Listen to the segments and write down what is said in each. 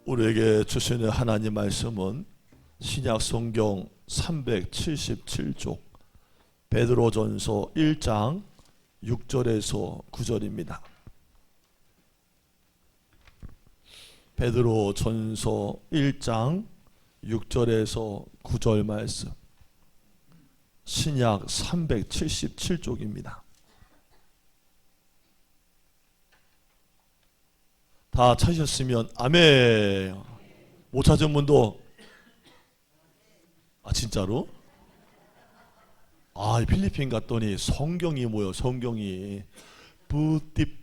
우리에게 주시는 하나님 말씀은 신약 성경 377쪽 베드로전서 1장 6절에서 9절입니다. 베드로전서 1장 6절에서 9절 말씀, 신약 377쪽입니다. 다 찾으셨으면 아멘. 못 찾은 분도 진짜로? 필리핀 갔더니 성경이 뭐요? 성경이 뿌띠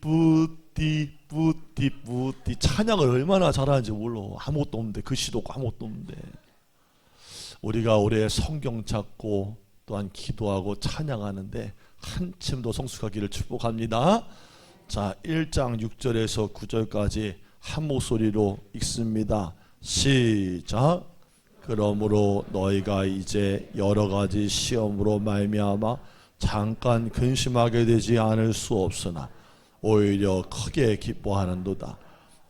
찬양을 얼마나 잘하는지 몰라. 아무것도 없는데, 글씨도 없고 아무것도 없는데, 우리가 올해 성경 찾고 또한 기도하고 찬양하는데 한층 더 성숙하기를 축복합니다. 자, 1장 6절에서 9절까지 한 목소리로 읽습니다. 시작. 그러므로 너희가 이제 여러 가지 시험으로 말미암아 잠깐 근심하게 되지 않을 수 없으나 오히려 크게 기뻐하는도다.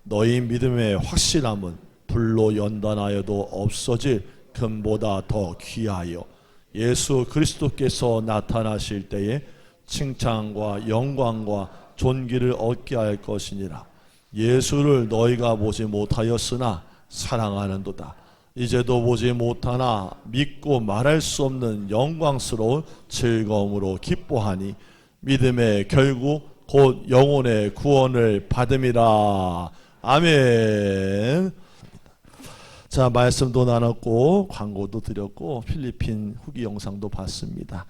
너희 믿음의 확실함은 불로 연단하여도 없어질 금보다 더 귀하여 예수 그리스도께서 나타나실 때에 칭찬과 영광과 존귀를 얻게 할 것이니라. 예수를 너희가 보지 못하였으나 사랑하는도다. 이제도 보지 못하나 믿고 말할 수 없는 영광스러운 즐거움으로 기뻐하니 믿음의 결국 곧 영혼의 구원을 받음이라. 아멘. 자, 말씀도 나눴고 광고도 드렸고 필리핀 후기 영상도 봤습니다.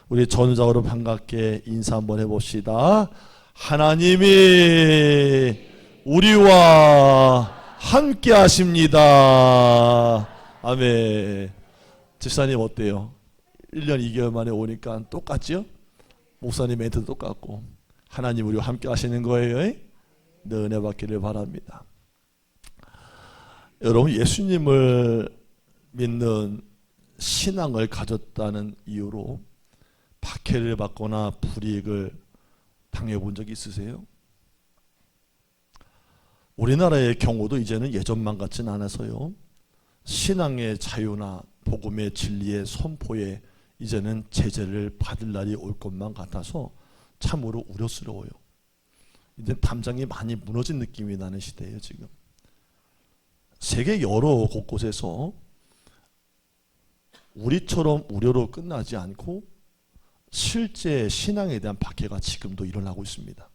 우리 전자로 반갑게 인사 한번 해봅시다. 하나님이 우리와 함께 하십니다. 아멘. 집사님 어때요? 1년 2개월 만에 오니까 똑같죠? 목사님 멘트도 똑같고 하나님 우리와 함께 하시는 거예요. 네, 은혜 받기를 바랍니다. 여러분, 예수님을 믿는 신앙을 가졌다는 이유로 박해를 받거나 불이익을 당해본 적 있으세요? 우리나라의 경우도 이제는 예전만 같진 않아서요, 신앙의 자유나 복음의 진리의 선포에 이제는 제재를 받을 날이 올 것만 같아서 참으로 우려스러워요. 이제 담장이 많이 무너진 느낌이 나는 시대예요. 지금 세계 여러 곳곳에서 우리처럼 우려로 끝나지 않고 실제 신앙에 대한 박해가 지금도 일어나고 있습니다.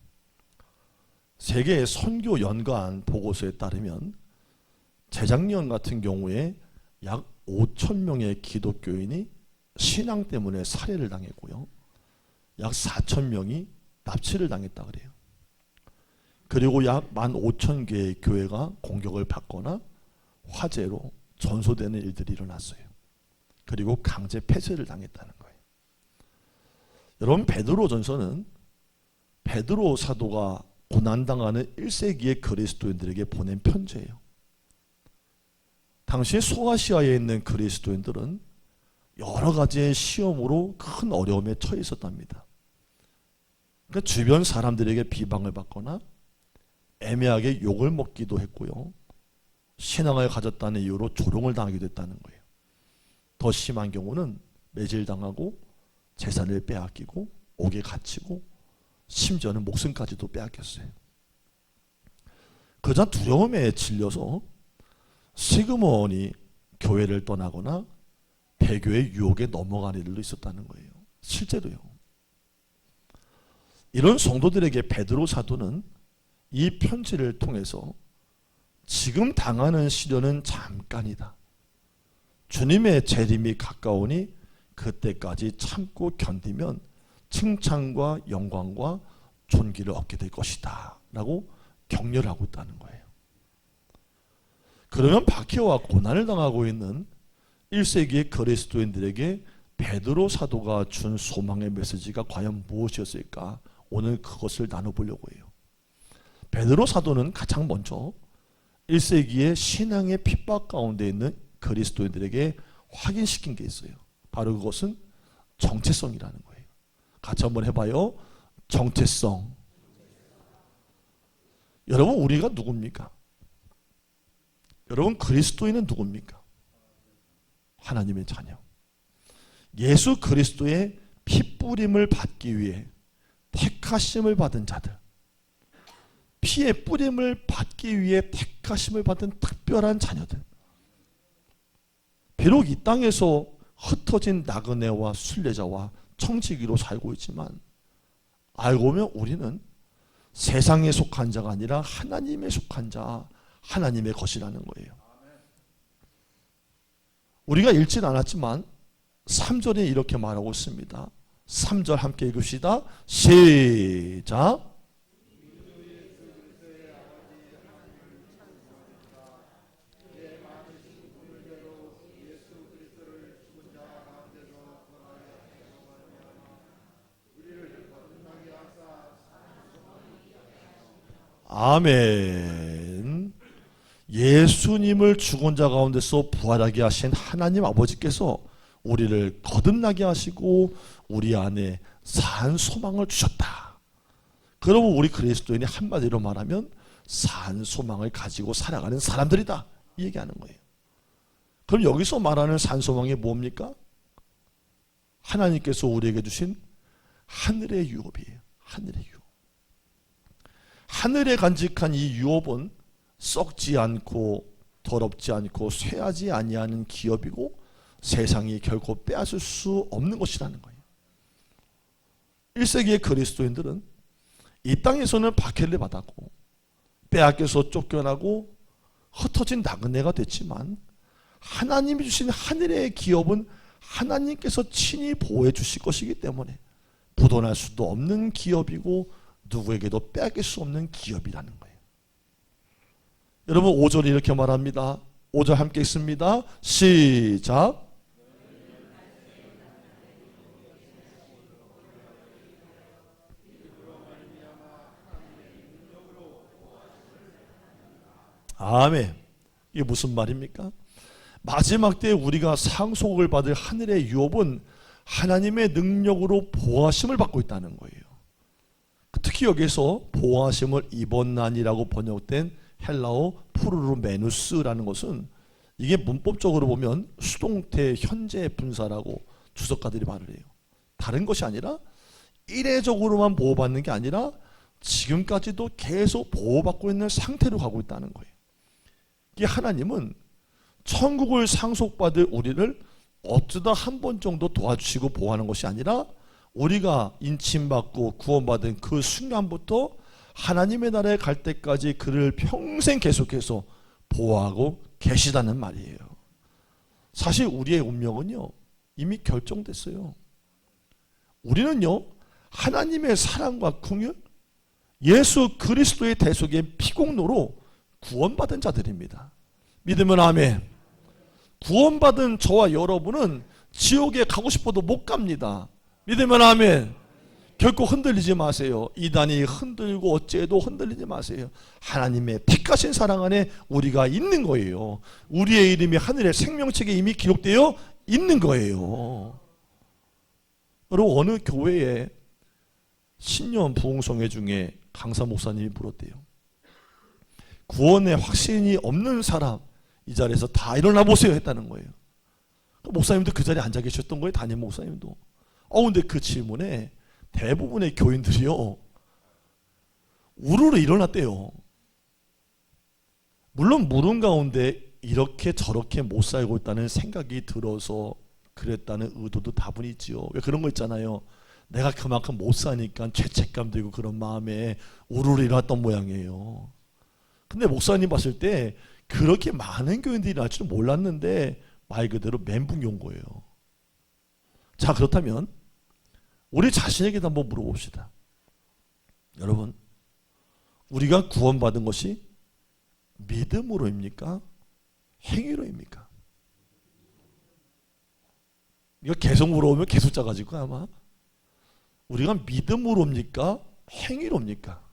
세계 선교 연간 보고서에 따르면 재작년 같은 경우에 약 5,000명의 기독교인이 신앙 때문에 살해를 당했고요, 약 4,000명이 납치를 당했다 그래요. 그리고 약 15,000개의 교회가 공격을 받거나 화재로 전소되는 일들이 일어났어요. 그리고 강제 폐쇄를 당했다는 거예요. 여러분, 베드로전서는 베드로 사도가 고난당하는 1세기의 그리스도인들에게 보낸 편지예요. 당시 소아시아에 있는 그리스도인들은 여러 가지의 시험으로 큰 어려움에 처해 있었답니다. 그러니까 주변 사람들에게 비방을 받거나 애매하게 욕을 먹기도 했고요, 신앙을 가졌다는 이유로 조롱을 당하기도 했다는 거예요. 더 심한 경우는 매질당하고 재산을 빼앗기고 옥에 갇히고 심지어는 목숨까지도 빼앗겼어요. 그러자 두려움에 질려서 시그먼이 교회를 떠나거나 배교의 유혹에 넘어간 일도 있었다는 거예요. 실제로요. 이런 성도들에게 베드로 사도는 이 편지를 통해서 지금 당하는 시련은 잠깐이다, 주님의 재림이 가까우니 그때까지 참고 견디면 칭찬과 영광과 존귀를 얻게 될 것이다 라고 격려를 하고 있다는 거예요. 그러면 박해와 고난을 당하고 있는 1세기의 그리스도인들에게 베드로 사도가 준 소망의 메시지가 과연 무엇이었을까? 오늘 그것을 나눠보려고 해요. 베드로 사도는 가장 먼저 1세기의 신앙의 핍박 가운데 있는 그리스도인들에게 확인시킨 게 있어요. 바로 그것은 정체성이라는 거예요. 같이 한번 해봐요. 정체성. 여러분, 우리가 누굽니까? 여러분, 그리스도인은 누굽니까? 하나님의 자녀. 예수 그리스도의 피뿌림을 받기 위해 택하심을 받은 자들, 피의 뿌림을 받기 위해 택하심을 받은 특별한 자녀들. 비록 이 땅에서 흩어진 나그네와 순례자와 청지기로 살고 있지만 알고 보면 우리는 세상에 속한 자가 아니라 하나님에 속한 자, 하나님의 것이라는 거예요. 우리가 읽진 않았지만 3절에 이렇게 말하고 있습니다. 3절 함께 읽읍시다. 시작. 아멘. 예수님을 죽은 자 가운데서 부활하게 하신 하나님 아버지께서 우리를 거듭나게 하시고 우리 안에 산 소망을 주셨다. 그러면 우리 그리스도인이 한마디로 말하면 산 소망을 가지고 살아가는 사람들이다, 이 얘기하는 거예요. 그럼 여기서 말하는 산 소망이 뭡니까? 하나님께서 우리에게 주신 하늘의 유업이에요. 하늘의 유업. 하늘에 간직한 이 유업은 썩지 않고 더럽지 않고 쇠하지 아니하는 기업이고 세상이 결코 빼앗을 수 없는 것이라는 거예요. 1세기의 그리스도인들은 이 땅에서는 박해를 받았고 빼앗겨서 쫓겨나고 흩어진 나그네가 됐지만 하나님이 주신 하늘의 기업은 하나님께서 친히 보호해 주실 것이기 때문에 부도날 수도 없는 기업이고 누구에게도 빼앗길 수 없는 기업이라는 거예요. 여러분, 5절이 이렇게 말합니다. 5절 함께 읽습니다. 시작. 아멘. 이게 무슨 말입니까? 마지막 때 우리가 상속을 받을 하늘의 유업은 하나님의 능력으로 보호하심을 받고 있다는 거예요. 특히 여기서 보호하심을 입었나니라고 번역된 헬라어 푸르르메누스라는 것은 이게 문법적으로 보면 수동태 현재 분사라고 주석가들이 말을 해요. 다른 것이 아니라 이례적으로만 보호받는 게 아니라 지금까지도 계속 보호받고 있는 상태로 가고 있다는 거예요. 이게 하나님은 천국을 상속받을 우리를 어쩌다 한 번 정도 도와주시고 보호하는 것이 아니라 우리가 인침받고 구원받은 그 순간부터 하나님의 나라에 갈 때까지 그를 평생 계속해서 보호하고 계시다는 말이에요. 사실 우리의 운명은요, 이미 결정됐어요. 우리는요, 하나님의 사랑과 긍휼, 예수 그리스도의 대속의 피공로로 구원받은 자들입니다. 믿으면 아멘. 구원받은 저와 여러분은 지옥에 가고 싶어도 못 갑니다. 믿으면 아멘. 결코 흔들리지 마세요. 이단이 흔들고 어째도 흔들리지 마세요. 하나님의 택하신 사랑 안에 우리가 있는 거예요. 우리의 이름이 하늘의 생명책에 이미 기록되어 있는 거예요. 여러분, 어느 교회에 신년 부흥성회 중에 강사 목사님이 물었대요. 구원의 확신이 없는 사람 이 자리에서 다 일어나 보세요 했다는 거예요. 목사님도 그 자리에 앉아 계셨던 거예요. 담임 목사님도. 근데 그 질문에 대부분의 교인들이요, 우르르 일어났대요. 물론 물음 가운데 이렇게 저렇게 못 살고 있다는 생각이 들어서 그랬다는 의도도 다분히 있지요. 왜 그런 거 있잖아요. 내가 그만큼 못 사니까 죄책감 들고 그런 마음에 우르르 일어났던 모양이에요. 근데 목사님 봤을 때 그렇게 많은 교인들이 날 줄은 몰랐는데 말 그대로 멘붕이 온 거예요. 자, 그렇다면 우리 자신에게도 한번 물어봅시다. 여러분, 우리가 구원받은 것이 믿음으로입니까? 행위로입니까? 이거 계속 물어보면 계속 짜가지고 아마 우리가 믿음으로입니까? 행위로입니까?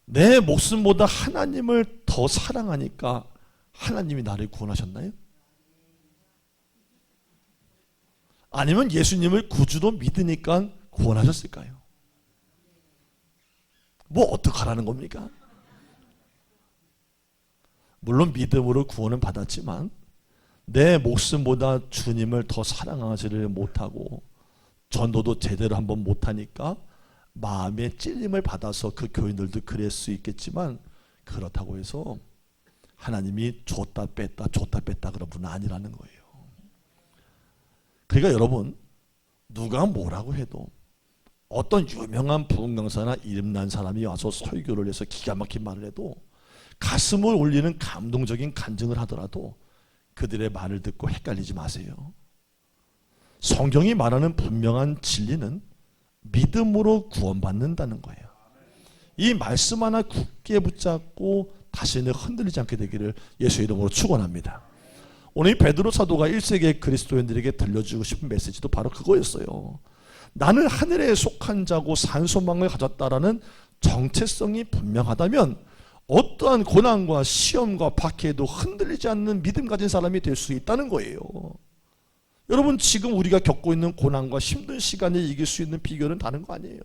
내 목숨보다 하나님을 더 사랑하니까 하나님이 나를 구원하셨나요? 아니면 예수님을 구주로 믿으니까 구원하셨을까요? 뭐 어떡하라는 겁니까? 물론 믿음으로 구원은 받았지만 내 목숨보다 주님을 더 사랑하지를 못하고 전도도 제대로 한번 못하니까 마음에 찔림을 받아서 그 교인들도 그럴 수 있겠지만 그렇다고 해서 하나님이 줬다 뺐다 그런 분은 아니라는 거예요. 그러니까 여러분, 누가 뭐라고 해도 어떤 유명한 부흥강사나 이름난 사람이 와서 설교를 해서 기가 막힌 말을 해도 가슴을 울리는 감동적인 간증을 하더라도 그들의 말을 듣고 헷갈리지 마세요. 성경이 말하는 분명한 진리는 믿음으로 구원받는다는 거예요. 이 말씀 하나 굳게 붙잡고 다시는 흔들리지 않게 되기를 예수 이름으로 축원합니다. 오늘 이 베드로 사도가 1세기의 그리스도인들에게 들려주고 싶은 메시지도 바로 그거였어요. 나는 하늘에 속한 자고 산 소망을 가졌다라는 정체성이 분명하다면 어떠한 고난과 시험과 박해에도 흔들리지 않는 믿음 가진 사람이 될 수 있다는 거예요. 여러분, 지금 우리가 겪고 있는 고난과 힘든 시간을 이길 수 있는 비결은 다른 거 아니에요.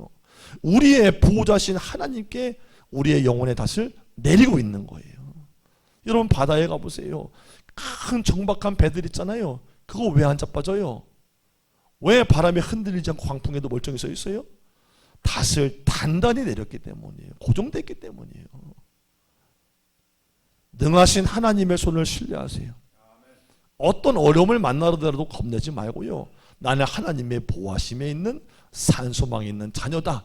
우리의 보호자신 하나님께 우리의 영혼의 탓을 내리고 있는 거예요. 여러분, 바다에 가보세요. 큰 정박한 배들 있잖아요. 그거 왜 안 자빠져요? 왜 바람에 흔들리지 않고 광풍에도 멀쩡히 서 있어요? 탓을 단단히 내렸기 때문이에요. 고정됐기 때문이에요. 능하신 하나님의 손을 신뢰하세요. 어떤 어려움을 만나더라도 겁내지 말고요. 나는 하나님의 보호하심에 있는 산소망이 있는 자녀다.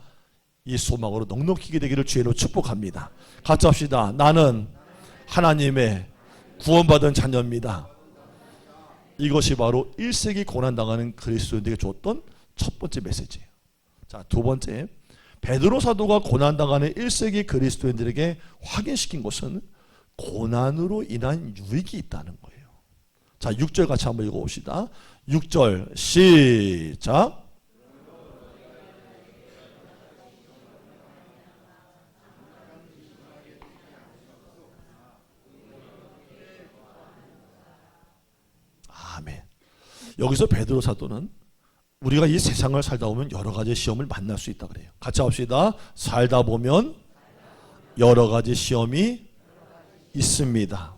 이 소망으로 넉넉히 되기를 주의로 축복합니다. 같이 합시다. 나는 하나님의 구원받은 자녀입니다. 이것이 바로 1세기 고난당하는 그리스도인들에게 줬던 첫 번째 메시지예요. 자, 두 번째, 베드로 사도가 고난당하는 1세기 그리스도인들에게 확인시킨 것은 고난으로 인한 유익이 있다는 거예요. 자, 6절 같이 한번 읽어봅시다. 6절 시작. 아멘. 여기서 베드로 사도는 우리가 이 세상을 살다 보면 여러 가지 시험을 만날 수 있다 그래요. 같이 합시다. 살다 보면 여러 가지 시험이 있습니다.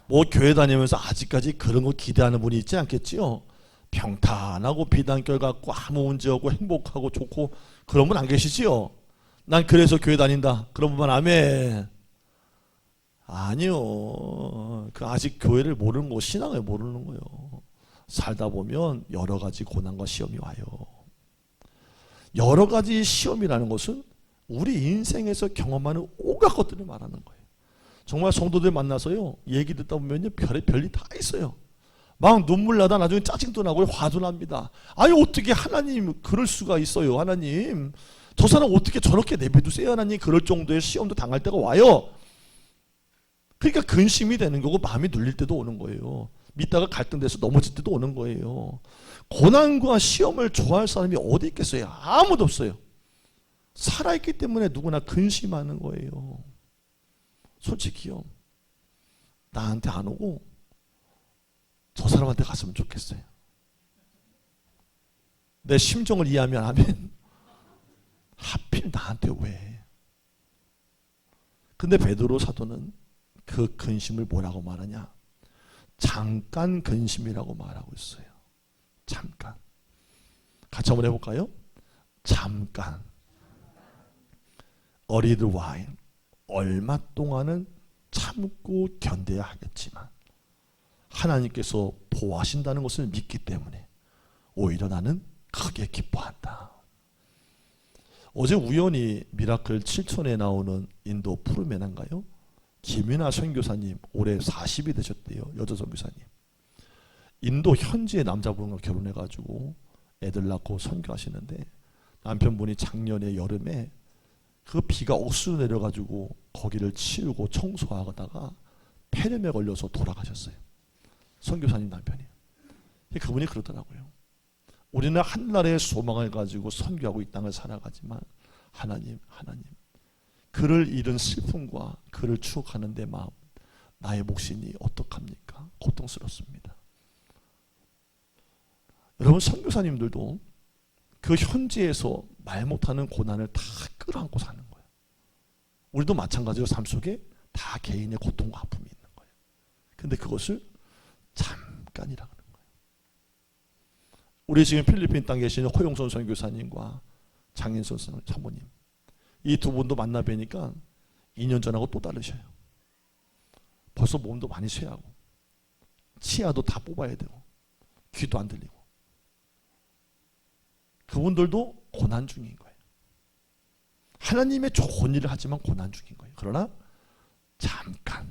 뭐 교회 다니면서 아직까지 그런 거 기대하는 분이 있지 않겠지요? 평탄하고 비단결 같고 아무 문제 없고 행복하고 좋고 그런 분 안 계시지요? 난 그래서 교회 다닌다. 그런 분만 아멘. 아니요. 그 아직 교회를 모르는 거, 신앙을 모르는 거예요. 살다 보면 여러 가지 고난과 시험이 와요. 여러 가지 시험이라는 것은 우리 인생에서 경험하는 온갖 것들을 말하는 거예요. 정말 성도들 만나서요, 얘기 듣다 보면요, 별이 다 있어요. 막 눈물 나다 나중에 짜증도 나고 화도 납니다. 아니, 어떻게 하나님 그럴 수가 있어요? 하나님, 저 사람 어떻게 저렇게 내비두세요? 하나님, 그럴 정도의 시험도 당할 때가 와요. 그러니까 근심이 되는 거고 마음이 눌릴 때도 오는 거예요. 믿다가 갈등돼서 넘어질 때도 오는 거예요. 고난과 시험을 좋아할 사람이 어디 있겠어요? 아무도 없어요. 살아있기 때문에 누구나 근심하는 거예요. 솔직히요, 나한테 안 오고 저 사람한테 갔으면 좋겠어요. 내 심정을 이해하면 하면 하필 나한테 왜? 근데 베드로 사도는 그 근심을 뭐라고 말하냐? 잠깐 근심이라고 말하고 있어요. 잠깐. 같이 한번 해볼까요? 잠깐. A little while. 얼마 동안은 참고 견뎌야 하겠지만 하나님께서 보호하신다는 것을 믿기 때문에 오히려 나는 크게 기뻐한다. 어제 우연히 미라클 7천에 나오는 인도 푸르메나인가요? 김윤아 선교사님 올해 40이 되셨대요. 여자 선교사님. 인도 현지의 남자분과 결혼해가지고 애들 낳고 선교하시는데 남편분이 작년에 여름에 그 비가 억수로 내려가지고 거기를 치우고 청소하다가 폐렴에 걸려서 돌아가셨어요. 선교사님 남편이. 그분이 그러더라고요. 우리는 한나라의 소망을 가지고 선교하고 이 땅을 살아가지만 하나님, 그를 잃은 슬픔과 그를 추억하는 내 마음, 나의 몫이니 어떡합니까? 고통스럽습니다. 여러분, 선교사님들도 그 현지에서 말 못하는 고난을 다 끌어안고 사는 거예요. 우리도 마찬가지로 삶 속에 다 개인의 고통과 아픔이 있는 근데 그것을 잠깐이라고 하는 거예요. 우리 지금 필리핀 땅에 계시는 허용선 선교사님과 장인선 사모님, 이 두 분도 만나 뵈니까 2년 전하고 또 다르셔요. 벌써 몸도 많이 쇠하고 치아도 다 뽑아야 되고 귀도 안 들리고, 그분들도 고난 중인 거예요. 하나님의 좋은 일을 하지만 고난 중인 거예요. 그러나 잠깐,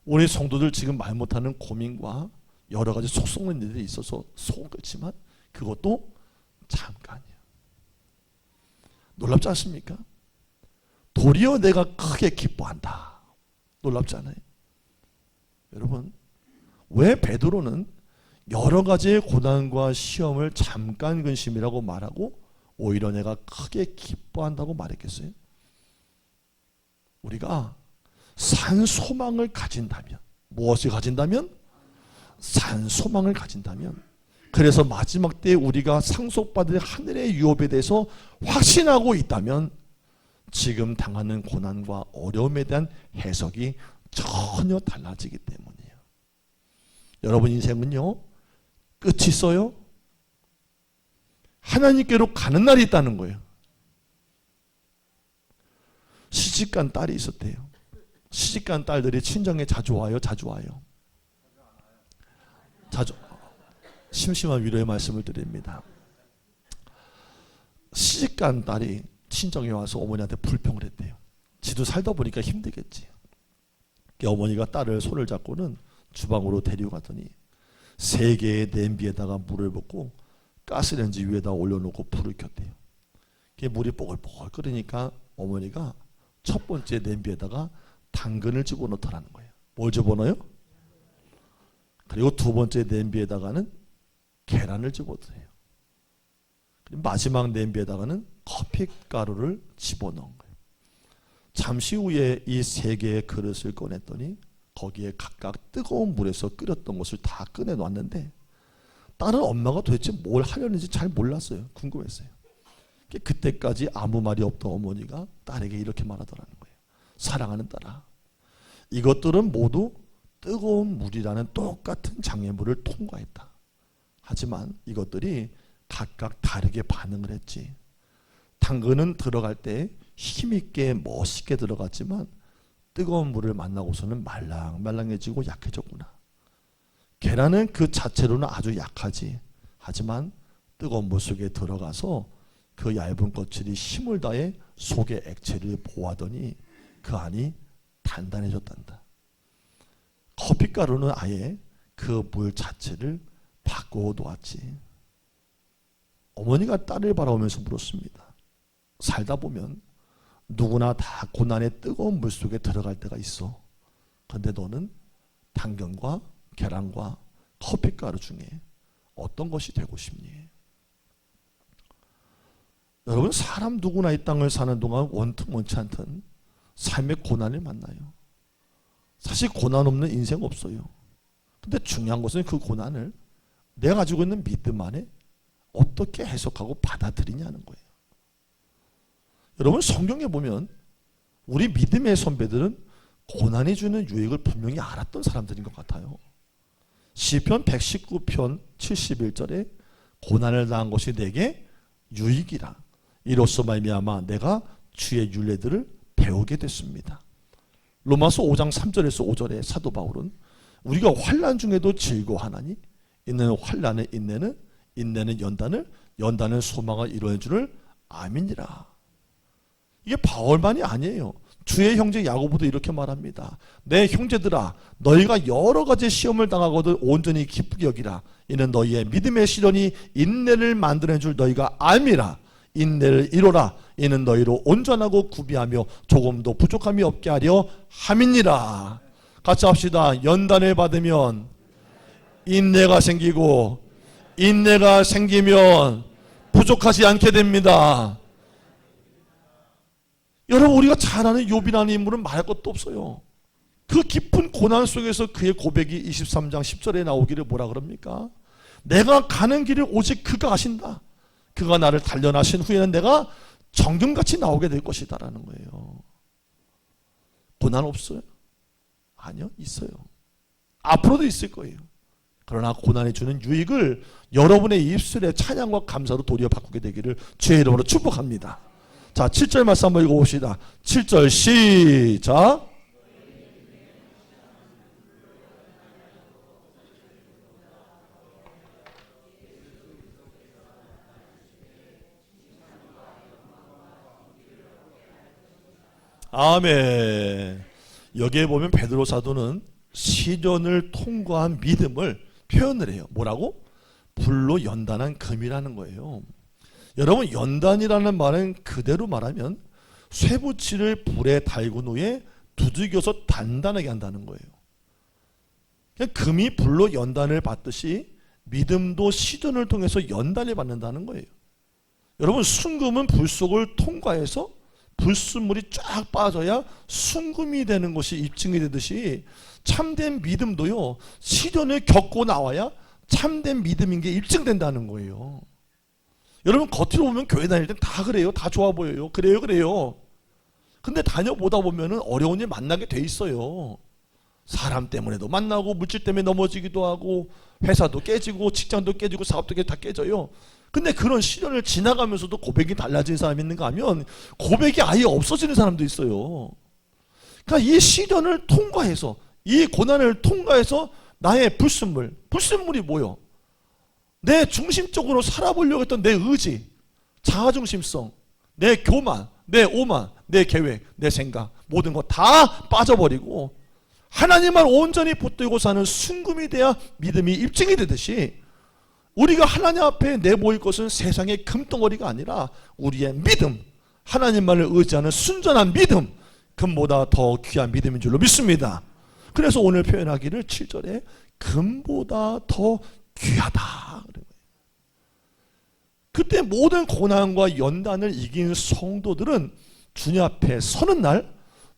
우리 성도들 지금 말 못하는 고민과 여러 가지 속 썩는 일들이 있어서 속은 끓지만 그것도 잠깐이에요. 놀랍지 않습니까? 도리어 내가 크게 기뻐한다. 놀랍지 않아요? 여러분, 왜 베드로는 여러 가지의 고난과 시험을 잠깐 근심이라고 말하고 오히려 내가 크게 기뻐한다고 말했겠어요? 우리가 산 소망을 가진다면, 무엇을 가진다면? 산 소망을 가진다면, 그래서 마지막 때에 우리가 상속받을 하늘의 유업에 대해서 확신하고 있다면 지금 당하는 고난과 어려움에 대한 해석이 전혀 달라지기 때문이에요. 여러분 인생은요, 끝이 있어요? 하나님께로 가는 날이 있다는 거예요. 시집간 딸이 있었대요. 시집간 딸들이 친정에 자주 와요? 자주 와요? 자주. 심심한 위로의 말씀을 드립니다. 시집간 딸이 친정에 와서 어머니한테 불평을 했대요. 지도 살다 보니까 힘들겠지. 어머니가 딸을 손을 잡고는 주방으로 데리고 갔더니 3개의 냄비에다가 물을 붓고 가스레인지 위에다 올려놓고 불을 켰대요. 물이 뽀글뽀글 끓으니까 어머니가 첫 번째 냄비에다가 당근을 집어넣더라는 거예요. 뭘 집어넣어요? 그리고 두 번째 냄비에다가는 계란을 집어넣어요. 그리고 마지막 냄비에다가는 커피가루를 집어넣은 거예요. 잠시 후에 이 3개의 그릇을 꺼냈더니 거기에 각각 뜨거운 물에서 끓였던 것을 다 꺼내놨는데 딸은 엄마가 도대체 뭘 하려는지 잘 몰랐어요. 궁금했어요. 그때까지 아무 말이 없던 어머니가 딸에게 이렇게 말하더라는 거예요. 사랑하는 딸아, 이것들은 모두 뜨거운 물이라는 똑같은 장애물을 통과했다. 하지만 이것들이 각각 다르게 반응을 했지. 당근은 들어갈 때 힘있게 멋있게 들어갔지만 뜨거운 물을 만나고서는 말랑말랑해지고 약해졌구나. 계란은 그 자체로는 아주 약하지. 하지만 뜨거운 물 속에 들어가서 그 얇은 껍질이 힘을 다해 속의 액체를 보호하더니 그 안이 단단해졌단다. 커피가루는 아예 그 물 자체를 바꾸어 놓았지. 어머니가 딸을 바라보면서 물었습니다. 살다 보면 누구나 다 고난의 뜨거운 물 속에 들어갈 때가 있어. 그런데 너는 당근과 계란과 커피가루 중에 어떤 것이 되고 싶니? 여러분, 사람 누구나 이 땅을 사는 동안 원튼 원치 않든 삶의 고난을 만나요. 사실 고난 없는 인생 없어요. 근데 중요한 것은 그 고난을 내가 가지고 있는 믿음 안에 어떻게 해석하고 받아들이냐는 거예요. 여러분, 성경에 보면 우리 믿음의 선배들은 고난이 주는 유익을 분명히 알았던 사람들인 것 같아요. 시편 119편 71절에 고난을 당한 것이 내게 유익이라. 이로써 말미암아 내가 주의 율례들을 배우게 됐습니다. 로마서 5장 3절에서 5절에 사도 바울은 우리가 환난 중에도 즐거워하나니 이는 환난의 인내는, 인내는 연단을, 연단은 소망을 이루는 줄을 아미니라. 이게 바울만이 아니에요. 주의 형제 야고보도 이렇게 말합니다. 내 형제들아, 너희가 여러 가지 시험을 당하거든 온전히 기쁘게 여기라. 이는 너희의 믿음의 시련이 인내를 만드는 줄 너희가 알미라. 인내를 이루라. 이는 너희로 온전하고 구비하며 조금도 부족함이 없게 하려 함이니라. 같이 합시다. 연단을 받으면 인내가 생기고, 인내가 생기면 부족하지 않게 됩니다. 여러분, 우리가 잘 아는 욥이라는 인물은 말할 것도 없어요. 그 깊은 고난 속에서 그의 고백이 23장 10절에 나오기를 뭐라 그럽니까? 내가 가는 길을 오직 그가 아신다. 그가 나를 단련하신 후에는 내가 정금같이 나오게 될 것이다 라는 거예요. 고난 없어요? 아니요, 있어요. 앞으로도 있을 거예요. 그러나 고난이 주는 유익을 여러분의 입술에 찬양과 감사로 도리어 바꾸게 되기를 주의 이름으로 축복합니다. 자, 7절 말씀 한번 읽어봅시다. 7절 시작. 아멘. 여기에 보면 베드로 사도는 시련을 통과한 믿음을 표현을 해요. 뭐라고? 불로 연단한 금이라는 거예요. 여러분, 연단이라는 말은 그대로 말하면 쇠붙이를 불에 달군 후에 두들겨서 단단하게 한다는 거예요. 그냥 금이 불로 연단을 받듯이 믿음도 시련을 통해서 연단을 받는다는 거예요. 여러분, 순금은 불 속을 통과해서 불순물이 쫙 빠져야 순금이 되는 것이 입증이 되듯이 참된 믿음도요, 시련을 겪고 나와야 참된 믿음인 게 입증된다는 거예요. 여러분, 겉으로 보면 교회 다닐 땐 다 그래요. 다 좋아 보여요. 그래요. 근데 다녀보다 보면은 어려운 일 만나게 돼 있어요. 사람 때문에도 만나고, 물질 때문에 넘어지기도 하고, 회사도 깨지고, 직장도 깨지고, 사업도 다 깨져요. 근데 그런 시련을 지나가면서도 고백이 달라진 사람이 있는가 하면 고백이 아예 없어지는 사람도 있어요. 그러니까 이 시련을 통과해서, 이 고난을 통과해서 나의 불순물이 뭐요? 내 중심적으로 살아보려고 했던 내 의지, 자아중심성, 내 교만, 내 오만, 내 계획, 내 생각, 모든 거 다 빠져버리고 하나님만 온전히 붙들고 사는 순금이 돼야 믿음이 입증이 되듯이, 우리가 하나님 앞에 내모일 것은 세상의 금덩어리가 아니라 우리의 믿음, 하나님만을 의지하는 순전한 믿음, 금보다 더 귀한 믿음인 줄로 믿습니다. 그래서 오늘 표현하기를 7절에 금보다 더 귀하다. 그때 모든 고난과 연단을 이긴 성도들은 주님 앞에 서는 날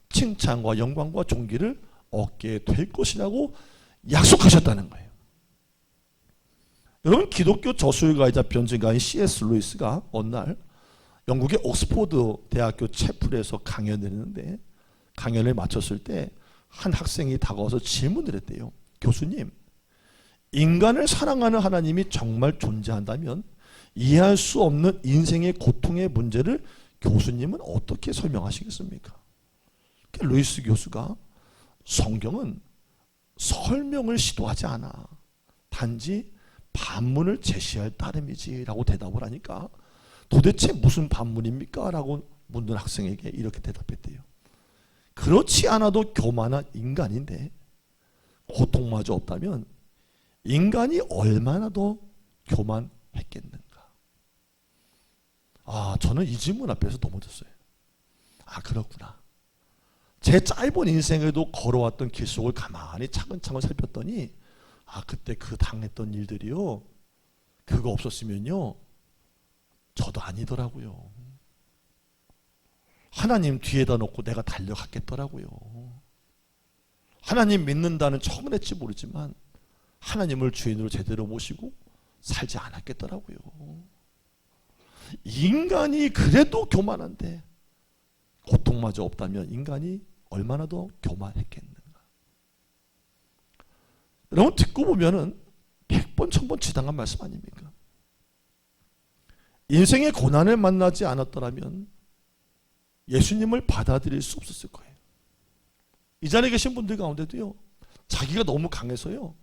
칭찬과 영광과 존귀를 얻게 될 것이라고 약속하셨다는 거예요. 여러분, 기독교 저술가이자 변증가인 C.S. 루이스가 어느 날 영국의 옥스포드 대학교 채플에서 강연을 했는데, 강연을 마쳤을 때 한 학생이 다가와서 질문을 했대요. 교수님, 인간을 사랑하는 하나님이 정말 존재한다면 이해할 수 없는 인생의 고통의 문제를 교수님은 어떻게 설명하시겠습니까? 루이스 교수가 성경은 설명을 시도하지 않아, 단지 반문을 제시할 따름이지 라고 대답을 하니까, 도대체 무슨 반문입니까? 라고 묻는 학생에게 이렇게 대답했대요. 그렇지 않아도 교만한 인간인데 고통마저 없다면 인간이 얼마나 더 교만했겠는가. 저는 이 질문 앞에서 넘어졌어요. 그렇구나. 제 짧은 인생에도 걸어왔던 길 속을 가만히 차근차근 살폈더니 그때 그 당했던 일들이요, 그거 없었으면요 저도 아니더라고요. 하나님 뒤에다 놓고 내가 달려갔겠더라고요. 하나님 믿는다는 척은 했지 모르지만 하나님을 주인으로 제대로 모시고 살지 않았겠더라고요. 인간이 그래도 교만한데 고통마저 없다면 인간이 얼마나 더 교만했겠는가. 여러분, 듣고 보면은 100번 1000번 지당한 말씀 아닙니까? 인생의 고난을 만나지 않았더라면 예수님을 받아들일 수 없었을 거예요. 이 자리에 계신 분들 가운데도요, 자기가 너무 강해서요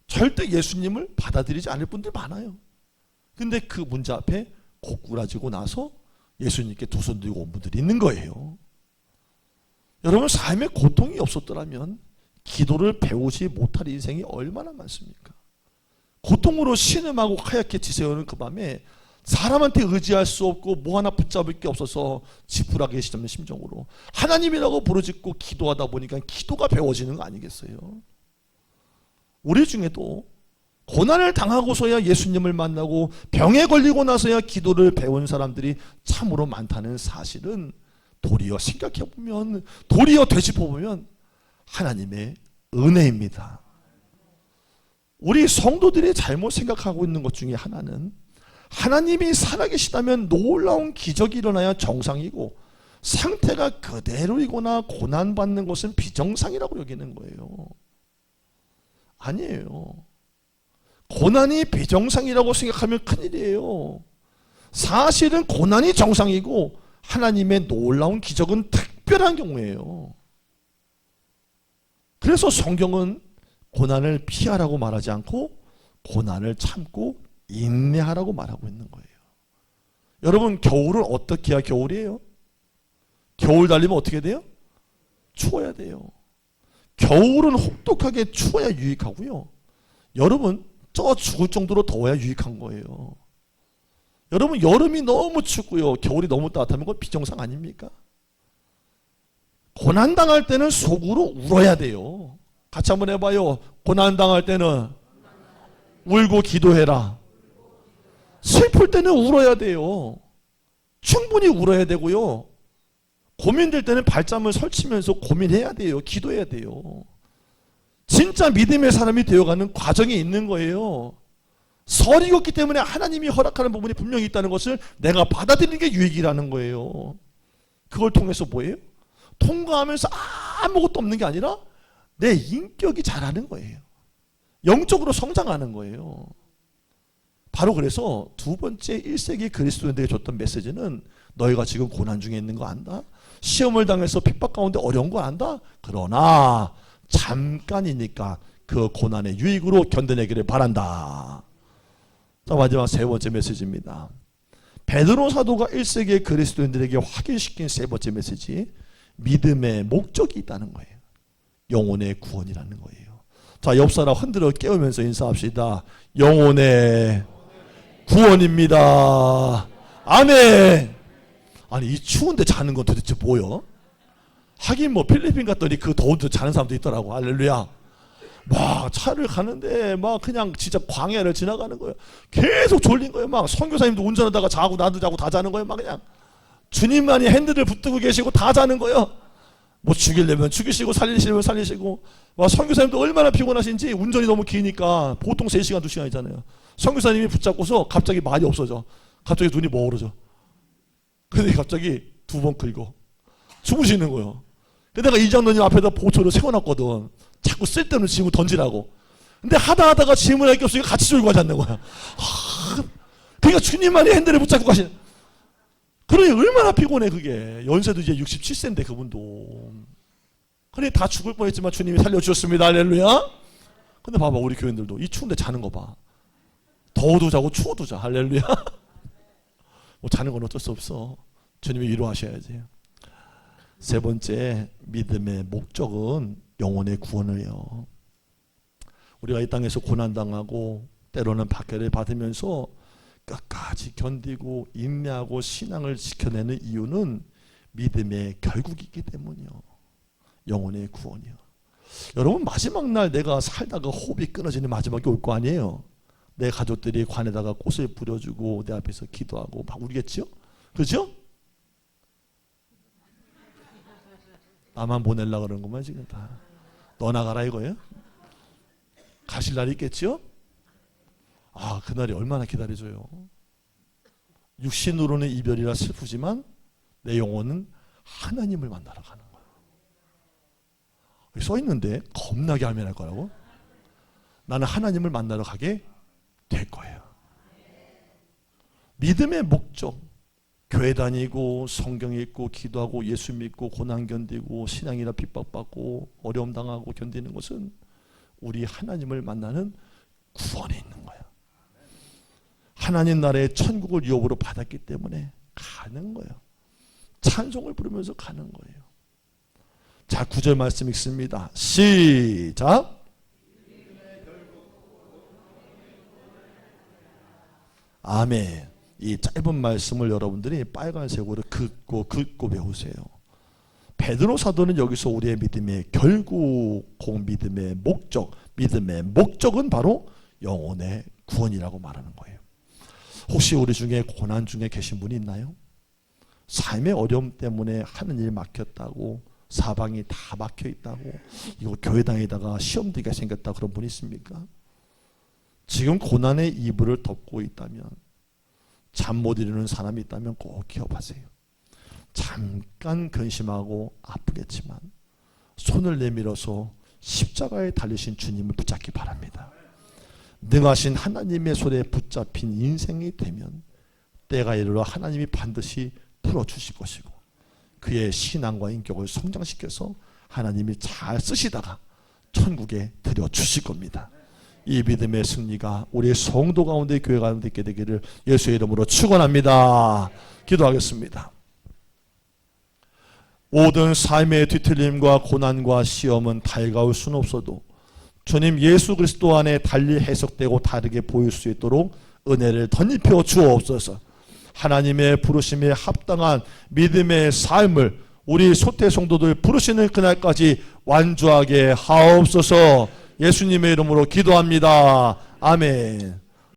절대 예수님을 받아들이지 않을 분들 많아요. 근데 그 문제 앞에 고꾸라지고 나서 예수님께 두 손 들고 온 분들이 있는 거예요. 여러분, 삶에 고통이 없었더라면 기도를 배우지 못할 인생이 얼마나 많습니까? 고통으로 신음하고 하얗게 지새우는 그 밤에 사람한테 의지할 수 없고 뭐 하나 붙잡을 게 없어서 지푸라기에 시잡는 심정으로 하나님이라고 부르짖고 기도하다 보니까 기도가 배워지는 거 아니겠어요? 우리 중에도 고난을 당하고서야 예수님을 만나고 병에 걸리고 나서야 기도를 배운 사람들이 참으로 많다는 사실은 도리어 생각해보면, 도리어 되짚어보면 하나님의 은혜입니다. 우리 성도들이 잘못 생각하고 있는 것 중에 하나는, 하나님이 살아계시다면 놀라운 기적이 일어나야 정상이고 상태가 그대로이거나 고난받는 것은 비정상이라고 여기는 거예요. 아니에요. 고난이 비정상이라고 생각하면 큰일이에요. 사실은 고난이 정상이고 하나님의 놀라운 기적은 특별한 경우예요. 그래서 성경은 고난을 피하라고 말하지 않고 고난을 참고 인내하라고 말하고 있는 거예요. 여러분, 겨울은 어떻게 해야 겨울이에요? 겨울 달리면 어떻게 돼요? 추워야 돼요. 겨울은 혹독하게 추워야 유익하고요. 여름은 쪄 죽을 정도로 더워야 유익한 거예요. 여러분, 여름이 너무 춥고요, 겨울이 너무 따뜻하면 그건 비정상 아닙니까? 고난당할 때는 속으로 울어야 돼요. 같이 한번 해봐요. 고난당할 때는 울고 기도해라. 슬플 때는 울어야 돼요. 충분히 울어야 되고요. 고민될 때는 발점을 설치면서 고민해야 돼요. 기도해야 돼요. 진짜 믿음의 사람이 되어가는 과정이 있는 거예요. 설이 없기 때문에 하나님이 허락하는 부분이 분명히 있다는 것을 내가 받아들이는 게 유익이라는 거예요. 그걸 통해서 뭐예요? 통과하면서 아무것도 없는 게 아니라 내 인격이 자라는 거예요. 영적으로 성장하는 거예요. 바로 그래서 두 번째 1세기 그리스도인들에게 줬던 메시지는 너희가 지금 고난 중에 있는 거 안다? 시험을 당해서 핍박 가운데 어려운 거 안다? 그러나 잠깐이니까 그 고난의 유익으로 견뎌내기를 바란다. 자, 마지막 세 번째 메시지입니다. 베드로 사도가 1세기의 그리스도인들에게 확인시킨 세 번째 메시지, 믿음의 목적이 있다는 거예요. 영혼의 구원이라는 거예요. 자, 옆 사람 흔들어 깨우면서 인사합시다. 영혼의 구원입니다. 아멘. 아니, 이 추운데 자는 건 도대체 뭐요? 하긴 뭐 필리핀 갔더니 그 더운데 자는 사람도 있더라고. 할렐루야. 막 차를 가는데 막 그냥 진짜 광야를 지나가는 거예요. 계속 졸린 거예요. 막 선교사님도 운전하다가 자고 나도 자고 다 자는 거예요. 막 그냥 주님만이 핸들을 붙들고 계시고 다 자는 거예요. 뭐 죽이려면 죽이시고 살리시려면 살리시고. 막 선교사님도 얼마나 피곤하신지 운전이 너무 기니까 보통 3시간 2시간이잖아요. 선교사님이 붙잡고서 갑자기 말이 없어져. 갑자기 눈이 멀어져. 근데 갑자기 두 번 긁고 주무시는 거예요. 근데 내가 이장로님 앞에다 보초를 세워놨거든. 자꾸 쓸데없는 질문 던지라고. 근데 하다가 질문할 게 없으니까 같이 졸고 가지 않는 거야. 그러니까 주님만이 핸들을 붙잡고 가시는. 그러니 얼마나 피곤해 그게. 연세도 이제 67세인데 그분도. 그러니 다 죽을 뻔했지만 주님이 살려주셨습니다. 할렐루야. 근데 봐봐, 우리 교인들도 이 추운데 자는 거 봐. 더워도 자고 추워도 자. 할렐루야. 뭐 자는 건 어쩔 수 없어. 주님이 위로하셔야지. 세 번째, 믿음의 목적은 영혼의 구원이에요. 우리가 이 땅에서 고난당하고 때로는 박해를 받으면서 끝까지 견디고 인내하고 신앙을 지켜내는 이유는 믿음의 결국이기 때문이요. 영혼의 구원이요. 여러분, 마지막 날 내가 살다가 호흡이 끊어지는 마지막이 올 거 아니에요. 내 가족들이 관에다가 꽃을 뿌려주고 내 앞에서 기도하고 막 울겠죠? 그죠? 나만 보내려고 그러는 것만 지금 다. 너 나가라 이거예요? 가실 날이 있겠죠? 아, 그날이 얼마나 기다려져요. 육신으로는 이별이라 슬프지만 내 영혼은 하나님을 만나러 가는 거예요. 여기 써 있는데 겁나게 하면 할 거라고? 나는 하나님을 만나러 가게 될 거예요. 믿음의 목적, 교회 다니고 성경 읽고 기도하고 예수 믿고 고난 견디고 신앙이라 핍박받고 어려움 당하고 견디는 것은 우리 하나님을 만나는 구원에 있는 거야. 하나님 나라의 천국을 유업으로 받았기 때문에 가는 거예요. 찬송을 부르면서 가는 거예요. 자, 9절 말씀 읽습니다. 시작. 아멘. 이 짧은 말씀을 여러분들이 빨간색으로 긋고 배우세요. 베드로 사도는 여기서 우리의 믿음의 결국, 믿음의 목적, 믿음의 목적은 바로 영혼의 구원이라고 말하는 거예요. 혹시 우리 중에 고난 중에 계신 분이 있나요? 삶의 어려움 때문에 하는 일 막혔다고, 사방이 다 막혀 있다고, 이거 교회 다니다가 시험 들게 생겼다, 그런 분이 있습니까? 지금 고난의 이불을 덮고 있다면, 잠 못 이루는 사람이 있다면 꼭 기억하세요. 잠깐 근심하고 아프겠지만 손을 내밀어서 십자가에 달리신 주님을 붙잡기 바랍니다. 능하신 하나님의 손에 붙잡힌 인생이 되면 때가 이르러 하나님이 반드시 풀어주실 것이고 그의 신앙과 인격을 성장시켜서 하나님이 잘 쓰시다가 천국에 들여주실 겁니다. 이 믿음의 승리가 우리 성도 가운데 교회 가운데 있게 되기를 예수의 이름으로 축원합니다. 기도하겠습니다. 모든 삶의 뒤틀림과 고난과 시험은 달가울 수는 없어도 주님 예수 그리스도 안에 달리 해석되고 다르게 보일 수 있도록 은혜를 덧입혀 주옵소서. 하나님의 부르심에 합당한 믿음의 삶을 우리 소태 성도들 부르시는 그날까지 완주하게 하옵소서. 예수님의 이름으로 기도합니다. 아멘.